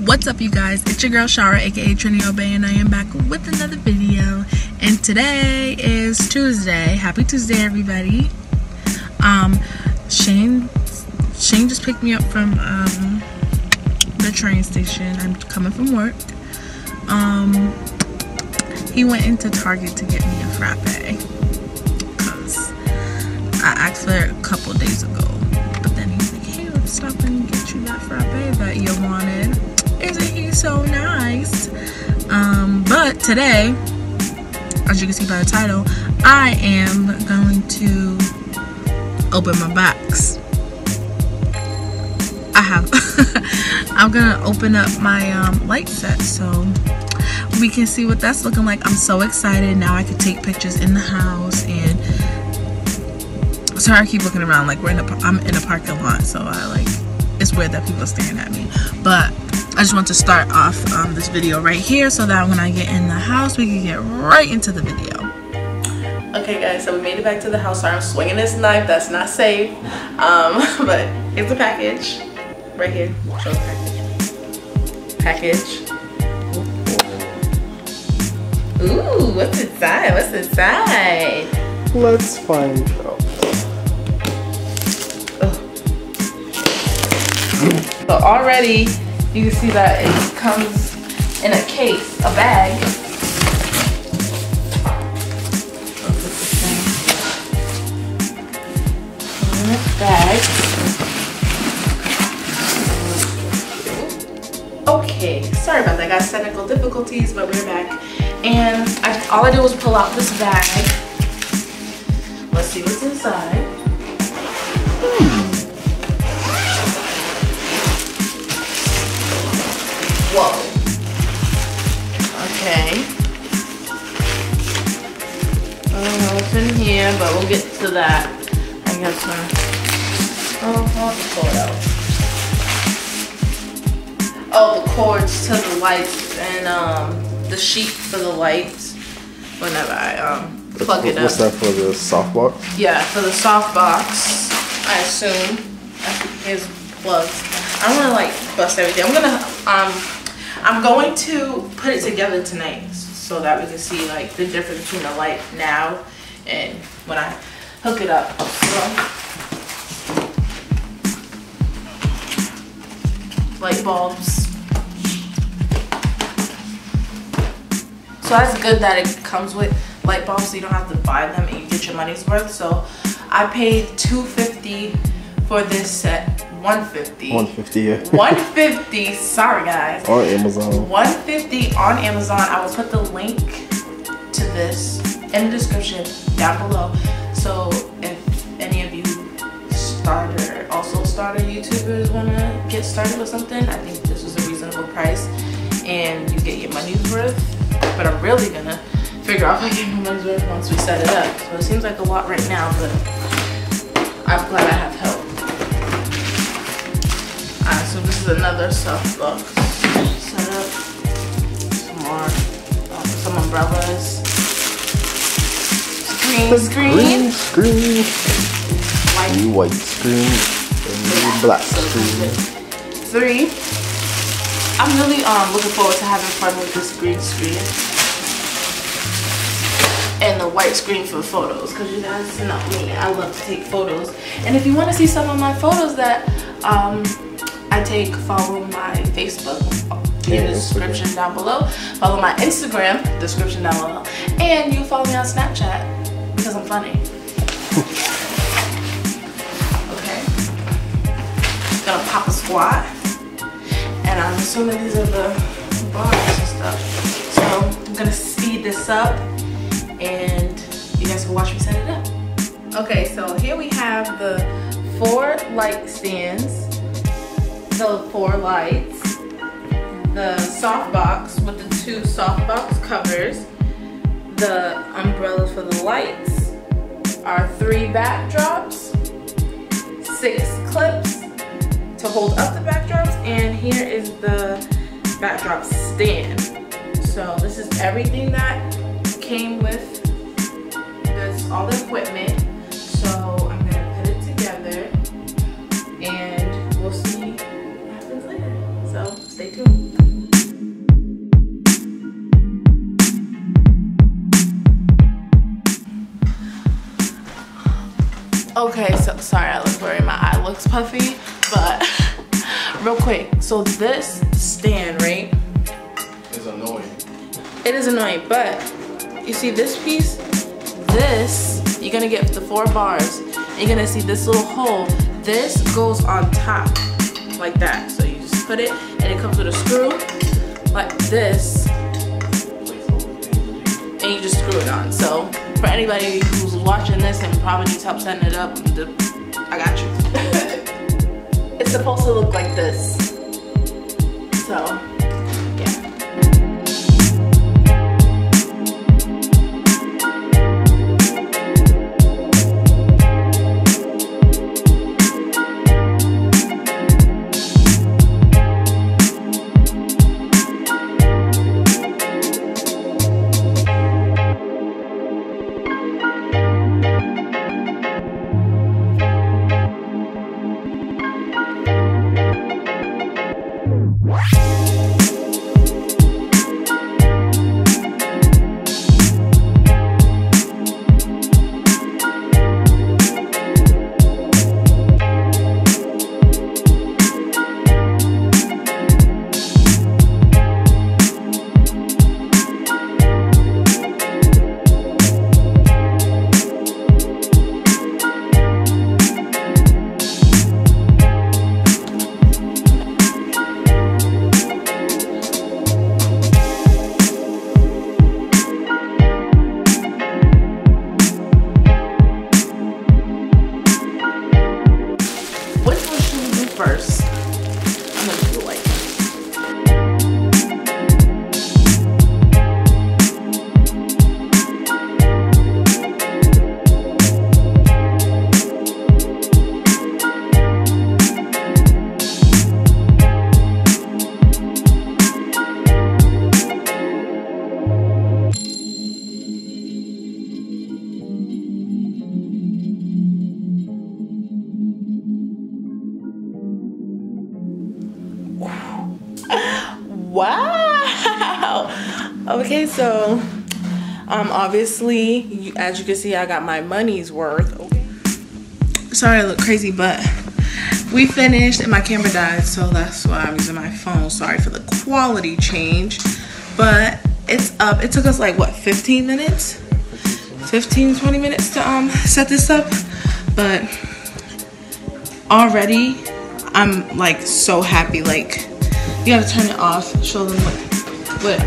What's up, you guys? It's your girl Shara, aka Trini Obey, and I am back with another video. And today is Tuesday. Happy Tuesday, everybody. Shane just picked me up from the train station. I'm coming from work. He went into Target to get me a frappe because I asked for it a couple days ago. But then he's like, "Hey, let's stop and get you that frappe that you wanted." Isn't he so nice? But today, as you can see by the title, I am going to open my box. I'm gonna open up my light set so we can see what that's looking like. I'm so excited. Now I can take pictures in the house. And sorry, I keep looking around like I'm in a parking lot, so it's weird that people are staring at me. But I just want to start off this video right here so that when I get in the house, we can get right into the video. Okay, guys, so we made it back to the house. Sorry, I'm swinging this knife. That's not safe. But here's the package right here. Show the package. Ooh, what's inside? What's inside? Let's find out. So already you can see that it comes in a case, a bag. In this bag. Okay, sorry about that, guys. Technical difficulties, but we're back. And all I did was pull out this bag. Let's see what's inside. Whoa. Okay. I don't know what's in here, but we'll get to that. I guess I'll pull it out. Oh, the cords to the lights and the sheet for the lights whenever I plug it up. What's that for, the soft box? Yeah, for the soft box, I assume. Here's plugs. I don't want to bust everything. I'm going to put it together tonight so that we can see the difference between the light now and when I hook it up. So, light bulbs. So that's good that it comes with light bulbs, so you don't have to buy them and you get your money's worth. So I paid $250 for this set. $150. $150, yeah. $150. Sorry, guys. On Amazon. $150 on Amazon. I will put the link to this in the description down below. So if any of you starter YouTubers want to get started with something, I think this is a reasonable price and you get your money's worth. But I'm really gonna figure out if I get my money's worth once we set it up. So it seems like a lot right now, but I'm glad I have help. Alright, so this is another soft box setup. Some more, some umbrellas. Green screen. White screen. And black screen. 3. I'm really looking forward to having fun with this green screen and the white screen for photos, because you guys know me, I love to take photos. And if you want to see some of my photos that I take, follow my Facebook in the description down below, follow my Instagram, description down below, and you follow me on Snapchat because I'm funny. Okay, gonna pop a squat. And I'm assuming these are the bars and stuff. So I'm gonna speed this up and you guys can watch me set it up. Okay, so here we have the 4 light stands, the 4 lights, the soft box with the 2 soft box covers, the umbrellas for the lights, our 3 backdrops, 6 clips to hold up the backdrops, and here is the backdrop stand. So this is everything that came with this, all the equipment. So I'm gonna put it together and we'll see what happens later. So stay tuned. Okay, so sorry, I look worried. My eye looks puffy, but real quick. So this stand, right? It's annoying. It is annoying, but you see this piece? This, you're gonna get the 4 bars. And you're gonna see this little hole. This goes on top, like that. So you just put it, and it comes with a screw, like this. And you just screw it on. So for anybody who's watching this and probably needs help setting it up, I got you. It's supposed to look like this. So, yeah. First, I'm gonna do the light. Wow. Okay, so obviously, as you can see, I got my money's worth. Okay. Sorry I look crazy, but we finished and my camera died, so that's why I'm using my phone. Sorry for the quality change, but it's up. It took us like what, 15 minutes? 15-20 minutes to set this up, but already I'm like so happy. Like, you gotta turn it off, show them what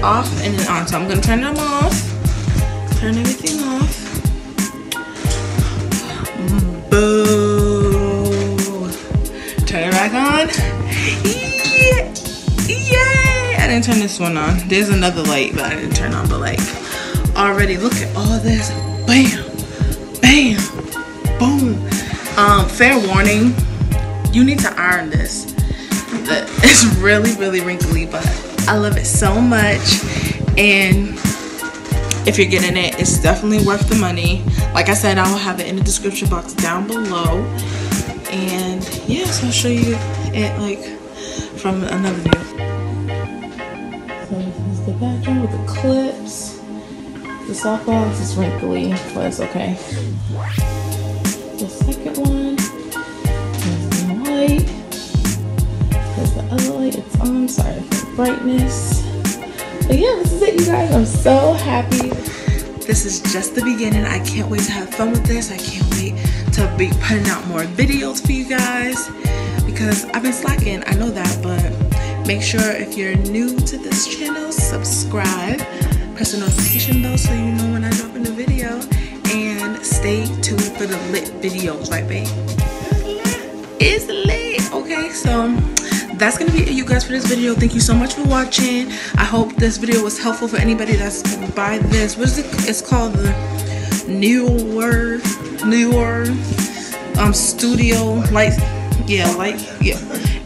off and then on. So I'm gonna turn them off, turn everything off. Boo. Turn it back on. Yeah. Yay! I didn't turn this one on. There's another light, but I didn't turn on. But like, already look at all this. Bam, bam, boom. Fair warning, you need to iron this. It's really, really wrinkly, but I love it so much. And if you're getting it, it's definitely worth the money. Like I said, I will have it in the description box down below. And yeah, so I'll show you it like from another view. So this is the background with the clips. The softbox is wrinkly, but it's okay. The second one, there's the light. There's the other light, it's on. Sorry for the brightness. But yeah, this is it, you guys. I'm so happy. This is just the beginning. I can't wait to have fun with this. I can't wait to be putting out more videos for you guys because I've been slacking. I know that, but make sure if you're new to this channel, subscribe. Press the notification bell so you know when I drop in the video, and stay tuned for the lit videos, right babe? It's lit. Okay, so that's gonna be it, you guys, for this video. Thank you so much for watching. I hope this video was helpful for anybody that's gonna buy this. What is it? It's called the Neewer Studio Light. Yeah,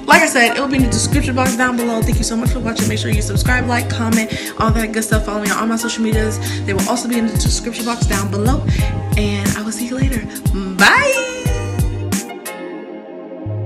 like I said, it will be in the description box down below. Thank you so much for watching. Make sure you subscribe, like, comment, all that good stuff. Follow me on all my social medias. They will also be in the description box down below. And I will see you later. Bye.